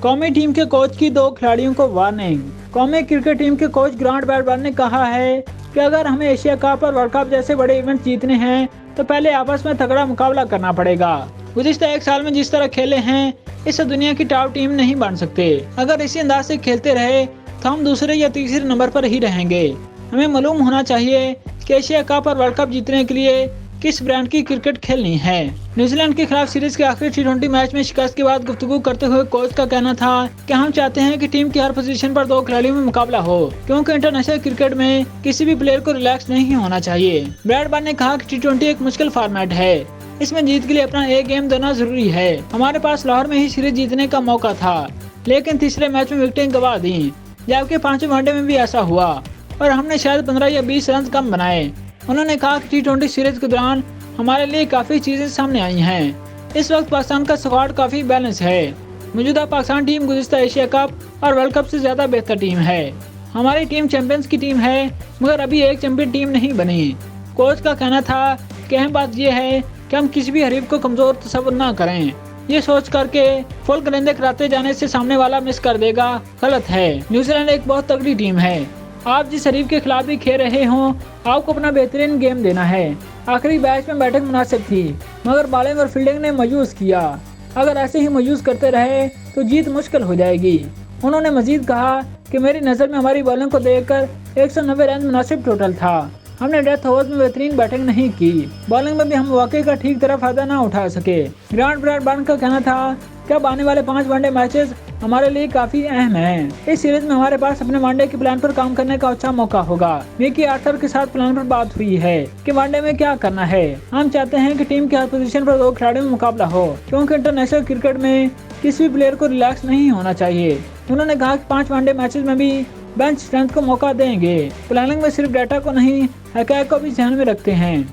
कौमी टीम के कोच की 2 खिलाड़ियों को वार्निंग। कौमी क्रिकेट टीम के कोच ग्रांट ब्रैडबर्न ने कहा है कि अगर हमें एशिया कप और वर्ल्ड कप जैसे बड़े इवेंट जीतने हैं तो पहले आपस में तगड़ा मुकाबला करना पड़ेगा। गुज़िश्ता 1 साल में जिस तरह खेले हैं इससे दुनिया की टॉप टीम नहीं बन सकते। अगर इसी अंदाज से खेलते रहे तो हम दूसरे या तीसरे नंबर पर ही रहेंगे। हमें मालूम होना चाहिए कि एशिया कप और वर्ल्ड कप जीतने के लिए किस ब्रांड की क्रिकेट खेलनी है। न्यूजीलैंड के खिलाफ सीरीज के आखिरी T20 मैच में शिकस्त के बाद गुफ्तगू करते हुए कोच का कहना था कि हम चाहते हैं कि टीम की हर पोजीशन पर 2 खिलाड़ियों में मुकाबला हो, क्योंकि इंटरनेशनल क्रिकेट में किसी भी प्लेयर को रिलैक्स नहीं होना चाहिए। ब्रैडबर्न ने कहा कि T20 एक मुश्किल फॉर्मेट है, इसमें जीत के लिए अपना एक गेम देना जरूरी है। हमारे पास लाहौर में ही सीरीज जीतने का मौका था, लेकिन तीसरे मैच में विकेटें गंवा दी, जबकि 5वें वनडे में भी ऐसा हुआ और हमने शायद 15 या 20 रन कम बनाए। उन्होंने कहा कि T20 सीरीज के दौरान हमारे लिए काफ़ी चीज़ें सामने आई हैं। इस वक्त पाकिस्तान का स्क्वाड काफ़ी बैलेंस है। मौजूदा पाकिस्तान टीम गुज़िश्ता एशिया कप और वर्ल्ड कप से ज़्यादा बेहतर टीम है। हमारी टीम चैंपियंस की टीम है, मगर अभी एक चैंपियन टीम नहीं बनी। कोच का कहना था कि अहम बात यह है कि हम किसी भी हरीफ को कमज़ोर तस्वर ना करें। ये सोच करके फुल गेंदें कराते जाने से सामने वाला मिस कर देगा, गलत है। न्यूजीलैंड एक बहुत तगड़ी टीम है। आप जिस हरीफ के खिलाफ भी खेल रहे हों, आपको अपना बेहतरीन गेम देना है। आखिरी मैच में बैटिंग मुनासिब थी, मगर बॉलिंग और फील्डिंग ने मायूस किया। अगर ऐसे ही मायूस करते रहे तो जीत मुश्किल हो जाएगी। उन्होंने मजीद कहा कि मेरी नज़र में हमारी बॉलिंग को देखकर 190 रन मुनासिब टोटल था। हमने डेथ ओवर्स में बेहतरीन बैटिंग नहीं की, बॉलिंग में भी हम वाकई का ठीक तरह फायदा ना उठा सके। ग्रांट ब्रैडबर्न का कहना था कि अब आने वाले 5 वनडे मैचेस हमारे लिए काफी अहम हैं। इस सीरीज में हमारे पास अपने वनडे के प्लान पर काम करने का अच्छा मौका होगा। मिकी आर्थर के साथ प्लान पर बात हुई है कि वनडे में क्या करना है। हम चाहते हैं कि टीम की हर पोजीशन पर 2 खिलाड़ियों में मुकाबला हो, क्योंकि इंटरनेशनल क्रिकेट में किसी भी प्लेयर को रिलैक्स नहीं होना चाहिए। उन्होंने कहा कि 5 वनडे मैचेस में भी बेंच स्ट्रेंथ को मौका देंगे। प्लानिंग में सिर्फ डाटा को नहीं, हक़ाइक़ को भी ध्यान में रखते हैं।